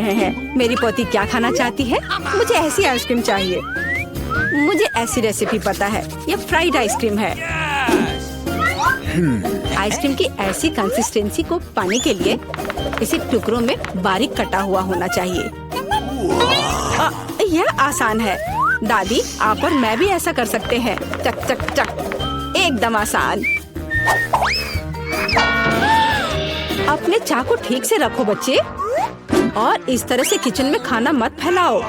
रहे हैं। मेरी पोती क्या खाना चाहती है? मुझे ऐसी आइसक्रीम चाहिए। मुझे ऐसी रेसिपी पता है, ये फ्राइड आइसक्रीम है। आइसक्रीम की ऐसी कंसिस्टेंसी को पाने के लिए इसे टुकड़ों में बारीक कटा हुआ होना चाहिए। यह आसान है। दादी, आप और मैं भी ऐसा कर सकते हैं। चक चक चक, एकदम आसान। अपने चाकू ठीक से रखो बच्चे, और इस तरह से किचन में खाना मत फैलाओ।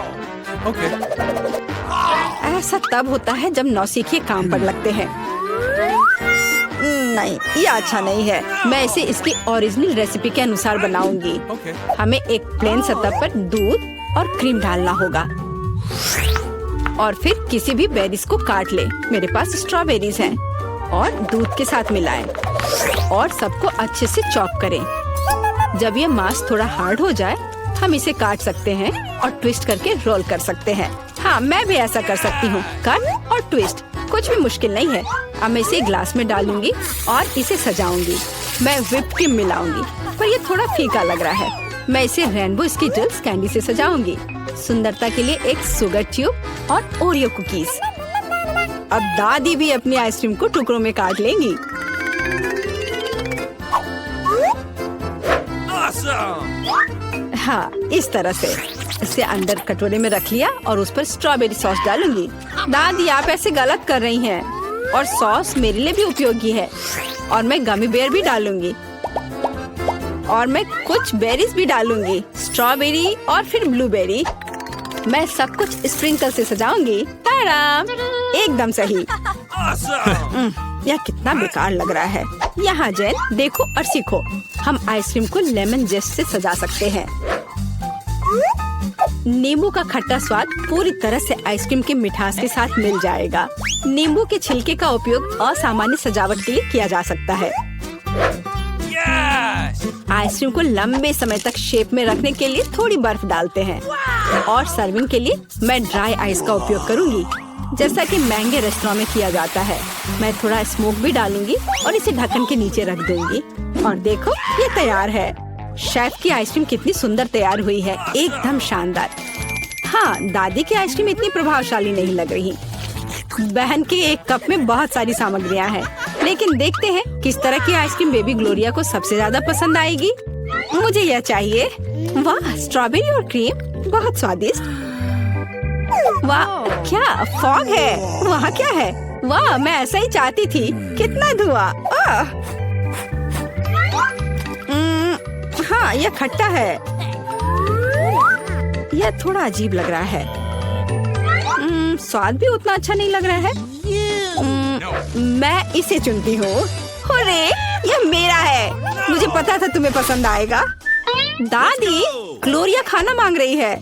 ऐसा तब होता है जब नौसिखिए काम पर लगते हैं। नहीं, ये अच्छा नहीं है। मैं इसे इसकी ओरिजिनल रेसिपी के अनुसार बनाऊंगी। हमें एक प्लेन सतह पर दूध और क्रीम डालना होगा, और फिर किसी भी बेरीज को काट ले। मेरे पास स्ट्रॉबेरीज हैं, और दूध के साथ मिलाएं और सबको अच्छे से चॉप करें। जब ये मांस थोड़ा हार्ड हो जाए, हम इसे काट सकते हैं और ट्विस्ट करके रोल कर सकते हैं। हाँ, मैं भी ऐसा कर सकती हूँ। कट और ट्विस्ट कुछ भी मुश्किल नहीं है। अब मैं इसे ग्लास में डालूंगी और इसे सजाऊंगी। मैं व्हिप क्रीम मिलाऊंगी, पर ये थोड़ा फीका लग रहा है। मैं इसे रेनबो स्किटल्स कैंडी से सजाऊंगी। सुंदरता के लिए एक शुगर ट्यूब और ओरियो कुकीज। अब दादी भी अपनी आइसक्रीम को टुकड़ों में काट लेंगी। हाँ, इस तरह से। इसे अंदर कटोरे में रख लिया और उस पर स्ट्रॉबेरी सॉस डालूंगी। दादी, आप ऐसे गलत कर रही हैं, और सॉस मेरे लिए भी उपयोगी है। और मैं गमी बेयर भी डालूंगी, और मैं कुछ बेरीज भी डालूंगी, स्ट्रॉबेरी और फिर ब्लूबेरी। मैं सब कुछ स्प्रिंकल से सजाऊंगी। ताराम, एकदम सही। यह कितना बेकार लग रहा है। यहाँ जेन, देखो और सीखो। हम आइसक्रीम को लेमन जेस्ट से सजा सकते हैं। नींबू का खट्टा स्वाद पूरी तरह से आइसक्रीम की मिठास के साथ मिल जाएगा। नींबू के छिलके का उपयोग असामान्य सजावट के लिए किया जा सकता है। आइसक्रीम को लंबे समय तक शेप में रखने के लिए थोड़ी बर्फ डालते हैं, और सर्विंग के लिए मैं ड्राई आइस का उपयोग करूंगी, जैसा कि महंगे रेस्टोरेंट में किया जाता है। मैं थोड़ा स्मोक भी डालूंगी और इसे ढक्कन के नीचे रख दूंगी। और देखो, ये तैयार है। शेफ की आइसक्रीम कितनी सुंदर तैयार हुई है, एकदम शानदार। हाँ, दादी की आइसक्रीम इतनी प्रभावशाली नहीं लग रही। बहन के एक कप में बहुत सारी सामग्रियाँ हैं, लेकिन देखते हैं किस तरह की आइसक्रीम बेबी ग्लोरिया को सबसे ज्यादा पसंद आएगी। मुझे यह चाहिए। वाह, स्ट्रॉबेरी और क्रीम, बहुत स्वादिष्ट। वाह, क्या फॉग है? वहाँ क्या है? वाह, मैं ऐसा ही चाहती थी। कितना धुआं। हाँ, यह खट्टा है। यह थोड़ा अजीब लग रहा है। स्वाद भी उतना अच्छा नहीं लग रहा है। मैं इसे चुनती हूँ। अरे, यह मेरा है। मुझे पता था तुम्हें पसंद आएगा। दादी, ग्लोरिया खाना मांग रही है।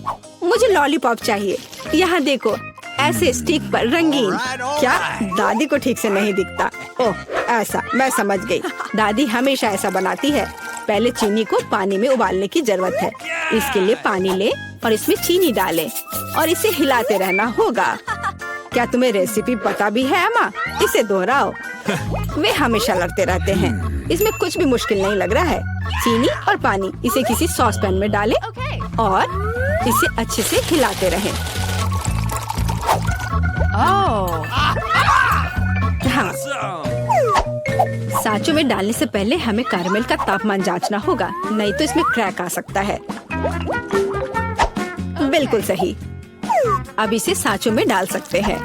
मुझे लॉलीपॉप चाहिए। यहाँ देखो, ऐसे स्टिक पर रंगीन। क्या दादी को ठीक से नहीं दिखता? ओह, ऐसा, मैं समझ गई। दादी हमेशा ऐसा बनाती है। पहले चीनी को पानी में उबालने की जरूरत है। इसके लिए पानी ले और इसमें चीनी डालें और इसे हिलाते रहना होगा। क्या तुम्हें रेसिपी पता भी है अम्मा? इसे दोहराओ। वे हमेशा लड़ते रहते हैं। इसमें कुछ भी मुश्किल नहीं लग रहा है। चीनी और पानी, इसे किसी सॉस पैन में डालें और इसे अच्छे से हिलाते रहें। हाँ, सांचों में डालने से पहले हमें कैरमेल का तापमान जांचना होगा, नहीं तो इसमें क्रैक आ सकता है। बिल्कुल सही। अब इसे सांचों में डाल सकते हैं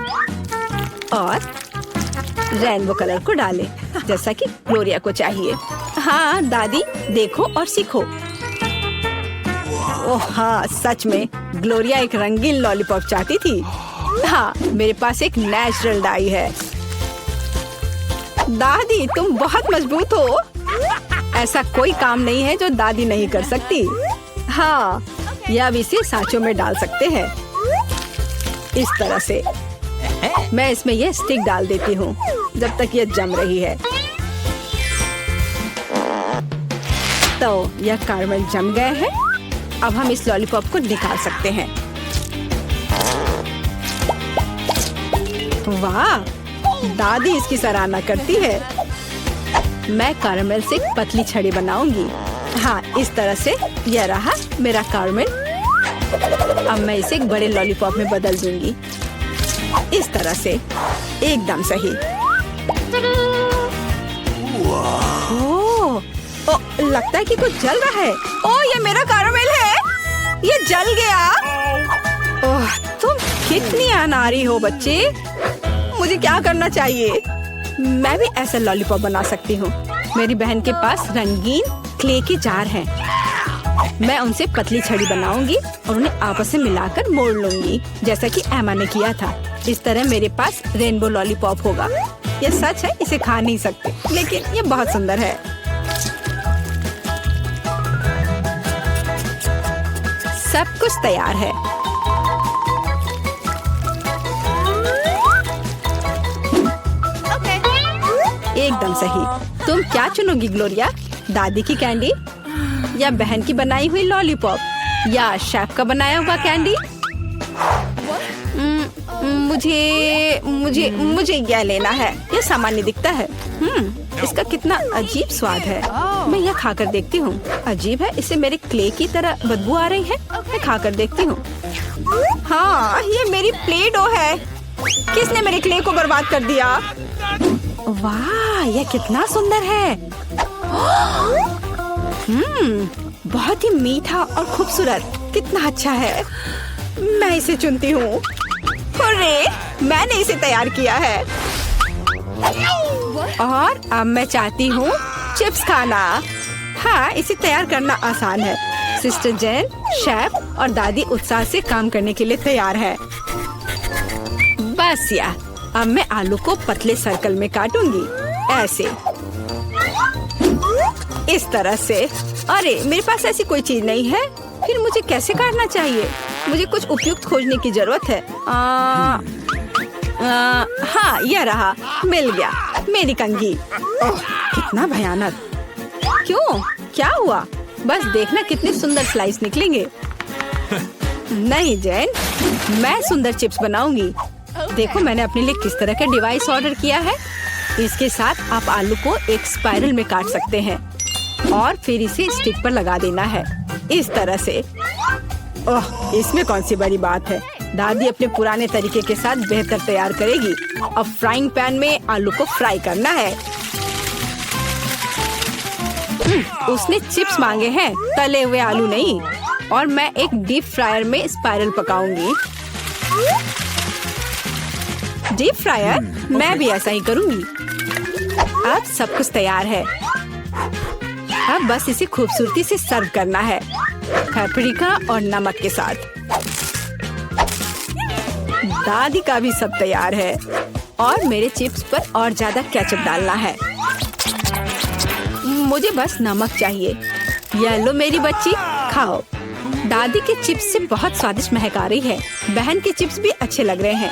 और रेनबो कलर को डालें, जैसा कि ग्लोरिया को चाहिए। हाँ दादी, देखो और सीखो। ओह हाँ, सच में ग्लोरिया एक रंगीन लॉलीपॉप चाहती थी। हाँ, मेरे पास एक नेचुरल डाई है। दादी, तुम बहुत मजबूत हो। ऐसा कोई काम नहीं है जो दादी नहीं कर सकती। हाँ, या अब इसे सांचों में डाल सकते हैं इस तरह से। मैं इसमें यह स्टिक डाल देती हूँ जब तक यह जम रही है। तो यह कैरमेल जम गए हैं। अब हम इस लॉलीपॉप को निकाल सकते हैं। वाह, दादी इसकी सराहना करती है। मैं कैरमेल से एक पतली छड़ी बनाऊंगी। हाँ, इस तरह से। यह रहा मेरा कैरमेल अब मैं इसे एक बड़े लॉलीपॉप में बदल दूंगी, इस तरह से, एकदम सही। ओह, लगता है कि कुछ जल रहा है। ओह, ये मेरा कैरामेल है, ये जल गया। ओह, तुम कितनी अनाड़ी हो बच्चे। मुझे क्या करना चाहिए? मैं भी ऐसा लॉलीपॉप बना सकती हूँ। मेरी बहन के पास रंगीन क्ले के जार हैं। मैं उनसे पतली छड़ी बनाऊंगी और उन्हें आपस में मिलाकर मोड़ लूंगी, जैसा कि एमा ने किया था। इस तरह मेरे पास रेनबो लॉलीपॉप होगा। ये सच है, इसे खा नहीं सकते, लेकिन ये बहुत सुंदर है। सब कुछ तैयार है। एकदम सही। तुम क्या चुनोगी ग्लोरिया? दादी की कैंडी या बहन की बनाई हुई लॉलीपॉप या शेफ का बनाया हुआ कैंडी? मुझे मुझे मुझे यह लेना है। यह सामान्य दिखता है। इसका कितना अजीब स्वाद है। मैं यह खाकर देखती हूँ। अजीब है, इसे मेरे क्ले की तरह बदबू आ रही है। मैं खाकर देखती हूँ। हाँ, ये मेरी प्ले डो है। किसने मेरे क्ले को बर्बाद कर दिया? वाह, यह कितना सुंदर है। बहुत ही मीठा और खूबसूरत। कितना अच्छा है। मैं इसे चुनती हूँ। हुर्रे, मैंने इसे तैयार किया है। और अब मैं चाहती हूँ चिप्स खाना। हाँ, इसे तैयार करना आसान है। सिस्टर जेन, शेफ और दादी उत्साह से काम करने के लिए तैयार है। बस या, अब मैं आलू को पतले सर्कल में काटूंगी, ऐसे, इस तरह से। अरे, मेरे पास ऐसी कोई चीज नहीं है। फिर मुझे कैसे काटना चाहिए? मुझे कुछ उपयुक्त खोजने की जरूरत है। हाँ, यह रहा, मिल गया, मेरी कंघी। ओह, कितना भयानक। क्यों? क्या हुआ? बस देखना कितने सुंदर स्लाइस निकलेंगे। नहीं जेन, मैं सुंदर चिप्स बनाऊंगी। देखो मैंने अपने लिए किस तरह का डिवाइस ऑर्डर किया है। इसके साथ आप आलू को एक स्पाइरल में काट सकते हैं और फिर इसे स्टिक पर लगा देना है, इस तरह से। ओह, इसमें कौन सी बड़ी बात है। दादी अपने पुराने तरीके के साथ बेहतर तैयार करेगी। अब फ्राइंग पैन में आलू को फ्राई करना है। उसने चिप्स मांगे हैं, तले हुए आलू नहीं। और मैं एक डीप फ्रायर में स्पाइरल पकाऊंगी। Deep fryer? मैं भी ऐसा ही करूंगी। अब सब कुछ तैयार है। अब बस इसे खूबसूरती से सर्व करना है, पेपरिका और नमक के साथ। दादी का भी सब तैयार है और मेरे चिप्स पर और ज्यादा केचप डालना है। मुझे बस नमक चाहिए। ये लो मेरी बच्ची, खाओ। दादी के चिप्स से बहुत स्वादिष्ट महक आ रही है। बहन के चिप्स भी अच्छे लग रहे हैं,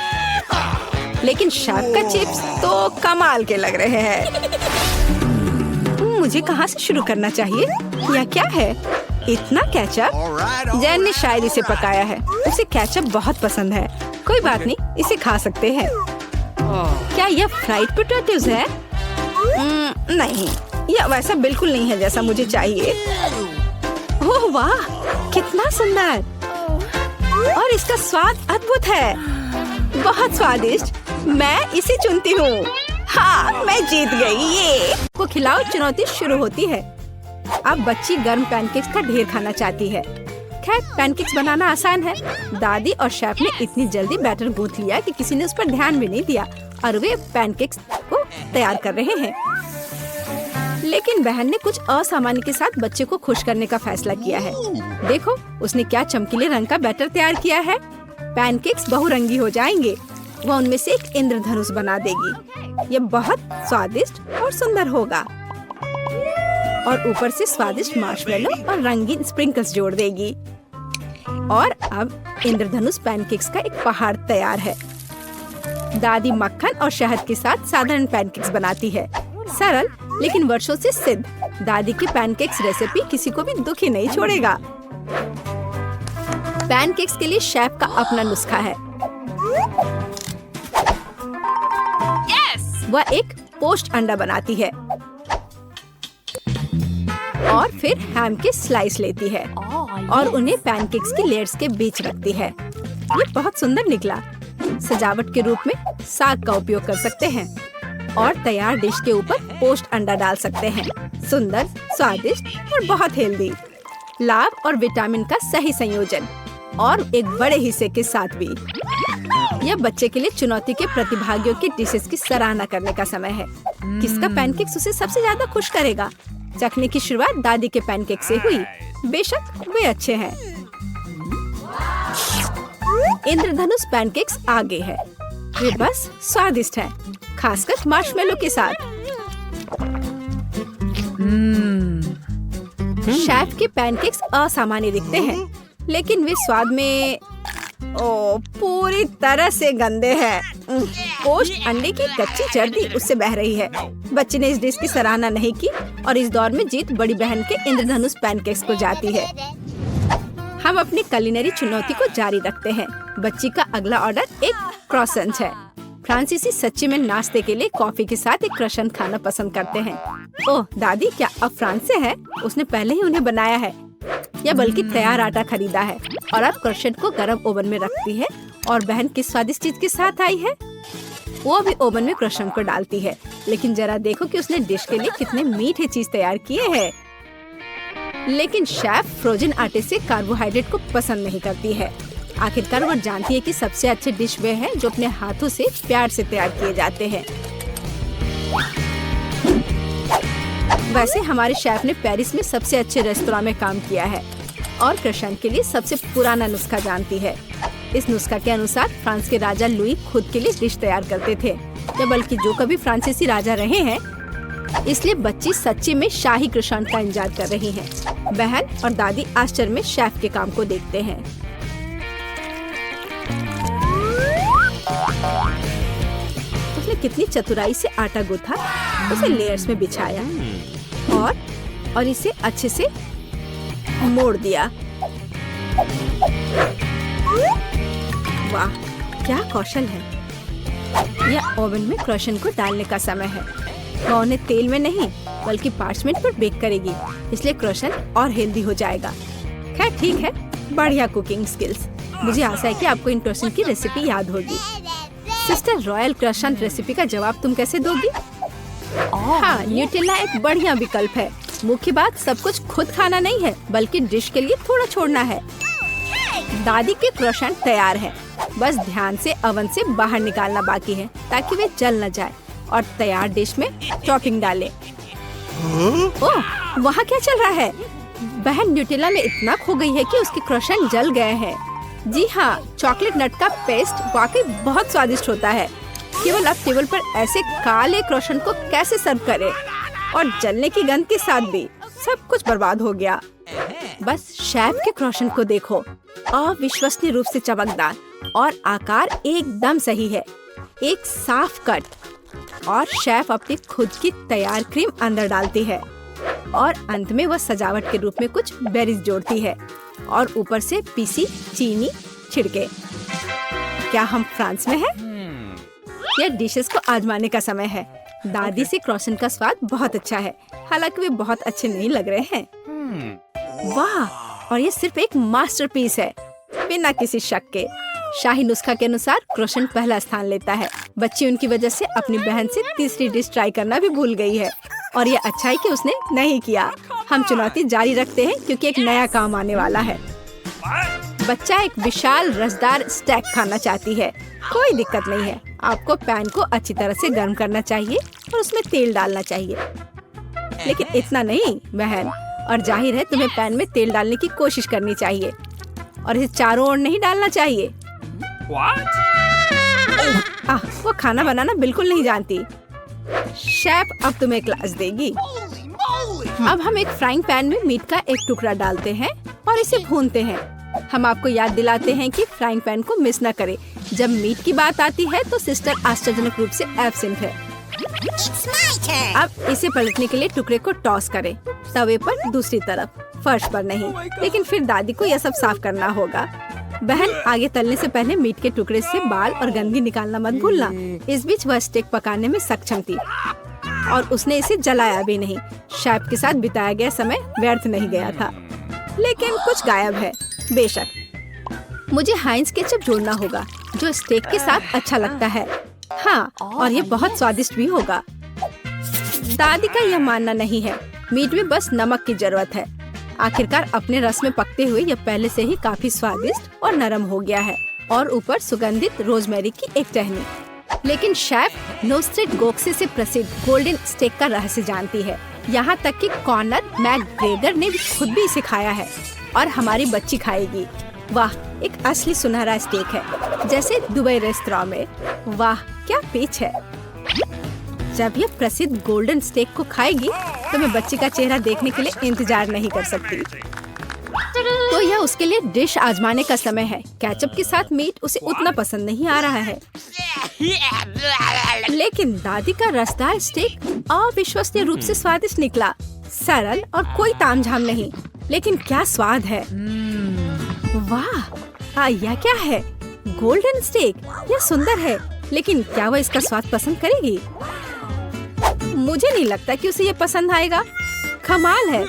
लेकिन शेफ का चिप्स तो कमाल के लग रहे हैं। मुझे कहाँ से शुरू करना चाहिए? यह क्या है? इतना केचप? जैन ने शायद इसे पकाया है। उसे केचप बहुत पसंद है। कोई बात नहीं, इसे खा सकते हैं। क्या यह फ्राइड पोटैटोज है? नहीं, यह वैसा बिल्कुल नहीं है जैसा मुझे चाहिए। ओह वाह, कितना सुंदर। और इसका स्वाद अद्भुत है, बहुत स्वादिष्ट। मैं इसे चुनती हूँ। हाँ, मैं जीत गई। ये को खिलाओ चुनौती शुरू होती है। अब बच्ची गर्म पैनकेक्स का ढेर खाना चाहती है। खैर, पैनकेक्स बनाना आसान है। दादी और शेफ ने इतनी जल्दी बैटर गूंथ लिया कि किसी ने उस पर ध्यान भी नहीं दिया और वे पैनकेक्स को तैयार कर रहे हैं। लेकिन बहन ने कुछ असामान्य के साथ बच्चे को खुश करने का फैसला किया है। देखो, उसने क्या चमकीले रंग का बैटर तैयार किया है। पैनकेक्स बहुरंगी हो जाएंगे। वह उनमें से एक इंद्रधनुष बना देगी। यह बहुत स्वादिष्ट और सुंदर होगा। और ऊपर से स्वादिष्ट मार्शमेलो और रंगीन स्प्रिंकल्स जोड़ देगी। और अब इंद्रधनुष पैनकेक्स का एक पहाड़ तैयार है। दादी मक्खन और शहद के साथ साधारण पैनकेक्स बनाती है। सरल लेकिन वर्षों से सिद्ध। दादी की पैनकेक्स रेसिपी किसी को भी दुखी नहीं छोड़ेगा। पैनकेक्स के लिए शेफ का अपना नुस्खा है। वह एक पोस्ट अंडा बनाती है और फिर हैम के स्लाइस लेती है। और उन्हें पैनकेक्स की लेयर्स के बीच रखती है। ये बहुत सुंदर निकला। सजावट के रूप में साग का उपयोग कर सकते हैं और तैयार डिश के ऊपर पोस्ट अंडा डाल सकते हैं। सुंदर, स्वादिष्ट और बहुत हेल्दी। लाभ और विटामिन का सही संयोजन और एक बड़े हिस्से के साथ भी। यह बच्चे के लिए चुनौती के प्रतिभागियों की डिशेस की सराहना करने का समय है। किसका पैनकेक्स उसे सबसे ज्यादा खुश करेगा? चखने की शुरुआत दादी के पैनकेक से हुई। बेशक वे अच्छे हैं। इंद्रधनुष पैनकेक्स आगे है। वे बस स्वादिष्ट हैं, खासकर मार्शमेलो के साथ। शेफ के पैनकेक्स असामान्य दिखते हैं, लेकिन वे स्वाद में पूरी तरह से गंदे हैं। पोस्ट अंडे की कच्ची जर्दी उससे बह रही है। बच्चे ने इस डिश की सराहना नहीं की और इस दौर में जीत बड़ी बहन के इंद्रधनुष पैनकेक्स को जाती है। हम अपनी कुलिनरी चुनौती को जारी रखते हैं। बच्ची का अगला ऑर्डर एक क्रॉसेंट है। फ्रांसीसी सच्ची में नाश्ते के लिए कॉफी के साथ एक क्रॉसेंट खाना पसंद करते हैं। ओह दादी, क्या अब फ्रांस से है? उसने पहले ही उन्हें बनाया है या बल्कि तैयार आटा खरीदा है और अब क्रॉसेंट को गर्म ओवन में रखती है। और बहन किस स्वादिष्ट चीज के साथ आई है? वो भी ओवन में क्रॉसेंट को डालती है। लेकिन जरा देखो कि उसने डिश के लिए कितने मीठे चीज तैयार किए हैं। लेकिन शेफ फ्रोजन आटे से कार्बोहाइड्रेट को पसंद नहीं करती है। आखिरकार वो जानती है कि सबसे अच्छे डिश वे हैं जो अपने हाथों से प्यार से तैयार किए जाते हैं। वैसे हमारे शेफ ने पेरिस में सबसे अच्छे रेस्तोरां में काम किया है और क्रॉसेंट के लिए सबसे पुराना नुस्खा जानती है। इस नुस्खा के अनुसार फ्रांस के राजा लुई खुद के लिए डिश तैयार करते थे, या बल्कि जो कभी फ्रांसीसी राजा रहे हैं। इसलिए बच्ची सच्ची में शाही क्रॉसेंट का इंतजार कर रही हैं। बहन और दादी आश्चर्य में शेफ के काम को देखते हैं। उसने कितनी चतुराई से आटा गूथा, उसे लेयर्स में बिछाया और इसे अच्छे से मोड़ दिया। वाह, क्या कौशल है। यह ओवन में क्रॉसेंट को डालने का समय है। वह उन्हें तेल में नहीं बल्कि पार्चमेंट पर बेक करेगी, इसलिए क्रॉसेंट और हेल्दी हो जाएगा। खैर ठीक है, बढ़िया कुकिंग स्किल्स। मुझे आशा है कि आपको इन क्रॉसेंट की रेसिपी याद होगी। सिस्टर, रॉयल क्रॉसेंट रेसिपी का जवाब तुम कैसे दोगी? हाँ, न्यूटेला एक बढ़िया विकल्प है। मुख्य बात सब कुछ खुद खाना नहीं है, बल्कि डिश के लिए थोड़ा छोड़ना है। दादी के क्रॉसेंट तैयार है, बस ध्यान से ओवन से बाहर निकालना बाकी है ताकि वे जल न जाए। और तैयार डिश में टॉपिंग डालें। ओह, वहाँ क्या चल रहा है? बहन न्यूटेला में इतना खो गई है कि उसके क्रॉसेंट जल गए हैं। जी हाँ, चॉकलेट नट का पेस्ट वाकई बहुत स्वादिष्ट होता है। केवल अब टेबल पर ऐसे काले क्रॉसेंट को कैसे सर्व करें? और जलने की गंध के साथ भी सब कुछ बर्बाद हो गया। बस शेफ के क्रॉसेंट को देखो, अविश्वसनीय रूप से चमकदार और आकार एकदम सही है। एक साफ कट और शेफ अपनी खुद की तैयार क्रीम अंदर डालती है और अंत में वह सजावट के रूप में कुछ बेरीज जोड़ती है और ऊपर से पीसी चीनी छिड़के। क्या हम फ्रांस में हैं? यह डिशेस को आजमाने का समय है। दादी से क्रॉसेंट का स्वाद बहुत अच्छा है, हालांकि वे बहुत अच्छे नहीं लग रहे हैं। वाह, और ये सिर्फ एक मास्टरपीस है, बिना किसी शक के। शाही नुस्खा के अनुसार क्रॉसेंट पहला स्थान लेता है। बच्ची उनकी वजह से अपनी बहन से तीसरी डिश ट्राई करना भी भूल गई है और ये अच्छा है कि उसने नहीं किया। हम चुनौती जारी रखते हैं क्योंकि एक नया काम आने वाला है। बच्चा एक विशाल रसदार स्टेक खाना चाहती है। कोई दिक्कत नहीं है, आपको पैन को अच्छी तरह से गर्म करना चाहिए और उसमें तेल डालना चाहिए, लेकिन इतना नहीं बहन। और जाहिर है तुम्हें पैन में तेल डालने की कोशिश करनी चाहिए और इसे चारों ओर नहीं डालना चाहिए। वो खाना बनाना बिल्कुल नहीं जानती। शेफ अब तुम्हें क्लास देगी। अब हम एक फ्राइंग पैन में मीट का एक टुकड़ा डालते हैं और इसे भूनते हैं। हम आपको याद दिलाते हैं कि फ्राइंग पैन को मिस न करें। जब मीट की बात आती है तो सिस्टर आश्चर्यजनक रूप से एब्सेंट है। अब इसे पलटने के लिए टुकड़े को टॉस करें, तवे पर दूसरी तरफ, फर्श पर नहीं। लेकिन फिर दादी को यह सब साफ करना होगा। बहन, आगे तलने से पहले मीट के टुकड़े से बाल और गंदगी निकालना मत भूलना। इस बीच वह स्टेक पकाने में सक्षम थी और उसने इसे जलाया भी नहीं। शेफ के साथ बिताया गया समय व्यर्थ नहीं गया था। लेकिन कुछ गायब है। बेशक मुझे हाइंस केचप जोड़ना होगा जो स्टेक के साथ अच्छा लगता है। हाँ, और ये बहुत स्वादिष्ट भी होगा। दादी का यह मानना नहीं है, मीट में बस नमक की जरूरत है। आखिरकार अपने रस में पकते हुए यह पहले से ही काफी स्वादिष्ट और नरम हो गया है और ऊपर सुगंधित रोजमेरी की एक टहनी। लेकिन शेफ नोस्ट्रेट गोक्से से प्रसिद्ध गोल्डन स्टेक का रहस्य जानती है। यहाँ तक कि कॉनर मैकग्रेगर ने भी खुद भी इसे खाया है और हमारी बच्ची खाएगी। वाह, एक असली सुनहरा स्टेक है, जैसे दुबई रेस्तरां में। वाह, क्या पिच है। जब ये प्रसिद्ध गोल्डन स्टेक को खाएगी तो मैं बच्ची का चेहरा देखने के लिए इंतजार नहीं कर सकती। तो यह उसके लिए डिश आजमाने का समय है। केचप के साथ मीट उसे उतना पसंद नहीं आ रहा है, लेकिन दादी का रसदार स्टेक अविश्वसनीय रूप से स्वादिष्ट निकला। सरल और कोई तामझाम नहीं, लेकिन क्या स्वाद है। वाह, यह क्या है? गोल्डन स्टेक। यह सुंदर है, लेकिन क्या वह इसका स्वाद पसंद करेगी? मुझे नहीं लगता कि उसे ये पसंद आएगा। कमाल है।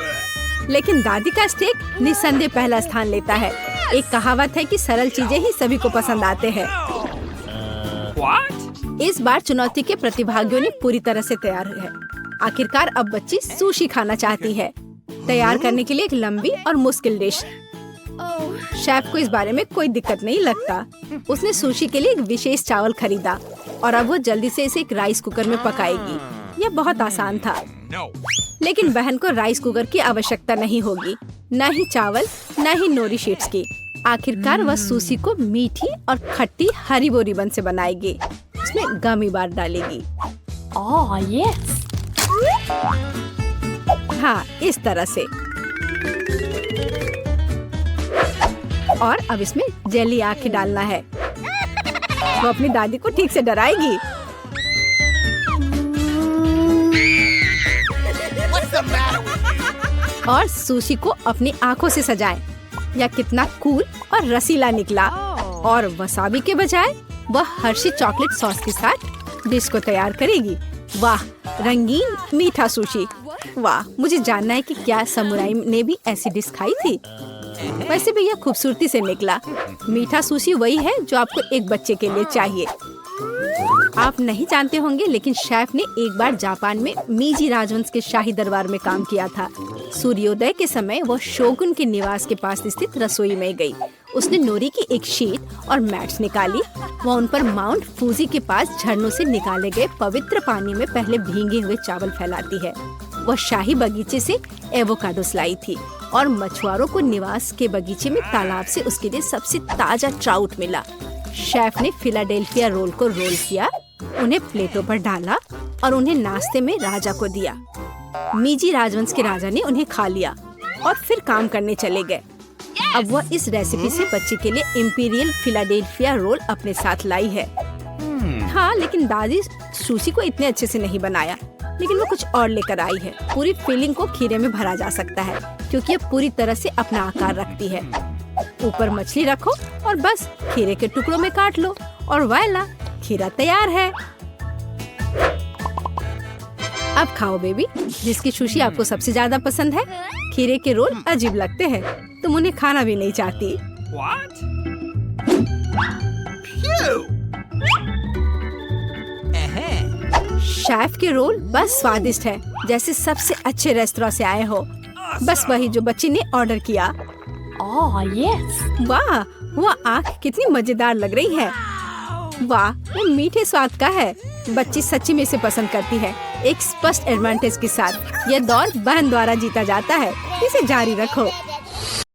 लेकिन दादी का स्टेक निस्संदेह पहला स्थान लेता है। एक कहावत है कि सरल चीजें ही सभी को पसंद आते हैं। इस बार चुनौती के प्रतिभागियों ने पूरी तरह से तैयार है। आखिरकार अब बच्ची सुशी खाना चाहती है। तैयार करने के लिए एक लंबी और मुश्किल डिश। शेफ को इस बारे में कोई दिक्कत नहीं लगता। उसने सुशी के लिए एक विशेष चावल खरीदा और अब वो जल्दी से इसे एक राइस कुकर में पकाएगी। यह बहुत आसान था, लेकिन बहन को राइस कुकर की आवश्यकता नहीं होगी, न ही चावल न ही नोरी शीट्स की। आखिरकार वह सुशी को मीठी और खट्टी हरीबो रिबन से बनाएगी। उसमें गमी बार डालेगी। यस। हाँ, इस तरह से। और अब इसमें जेली आके डालना है। वो अपनी दादी को ठीक से डराएगी। और सुशी को अपनी आंखों से सजाएं। यह कितना कूल और रसीला निकला। और वसाबी के बजाय वह हर्शी चॉकलेट सॉस के साथ डिश को तैयार करेगी। वाह, रंगीन मीठा सुशी। वाह, मुझे जानना है कि क्या समुराई ने भी ऐसी डिश खाई थी। वैसे भी यह खूबसूरती से निकला। मीठा सुशी वही है जो आपको एक बच्चे के लिए चाहिए। आप नहीं जानते होंगे, लेकिन शेफ ने एक बार जापान में मीजी राजवंश के शाही दरबार में काम किया था। सूर्योदय के समय वह शोगुन के निवास के पास स्थित रसोई में गई। उसने नोरी की एक शीट और मैट्स निकाली। वह उन पर माउंट फूजी के पास झरनों से निकाले गए पवित्र पानी में पहले भीगे हुए चावल फैलाती है। वह शाही बगीचे से एवोकाडोस लाई थी और मछुआरों को निवास के बगीचे में तालाब से उसके लिए सबसे ताजा ट्राउट मिला। शेफ ने फिलाडेल्फिया रोल को रोल किया, उन्हें प्लेटों पर डाला और उन्हें नाश्ते में राजा को दिया। मीजी राजवंश के राजा ने उन्हें खा लिया और फिर काम करने चले गए। अब वह इस रेसिपी से बच्चे के लिए इम्पीरियल फिलाडेल्फिया रोल अपने साथ लाई है। हाँ, लेकिन दादी सुशी को इतने अच्छे से नहीं बनाया, लेकिन वो कुछ और लेकर आई है। पूरी फीलिंग को खीरे में भरा जा सकता है, क्योंकि ये पूरी तरह से अपना आकार रखती है। ऊपर मछली रखो और बस खीरे के टुकड़ों में काट लो और वाला, खीरा तैयार है। अब खाओ बेबी, जिसकी सुशी आपको सबसे ज्यादा पसंद है। खीरे के रोल अजीब लगते हैं, तुम उन्हें खाना भी नहीं चाहती। शेफ के रोल बस स्वादिष्ट है, जैसे सबसे अच्छे रेस्तरां से आए हो। बस वही जो बच्ची ने ऑर्डर किया। यस। वाह, वो आँख कितनी मजेदार लग रही है। वाह, वो मीठे स्वाद का है। बच्ची सच्ची में इसे पसंद करती है। एक स्पष्ट एडवांटेज के साथ यह दौर बहन द्वारा जीता जाता है। इसे जारी रखो।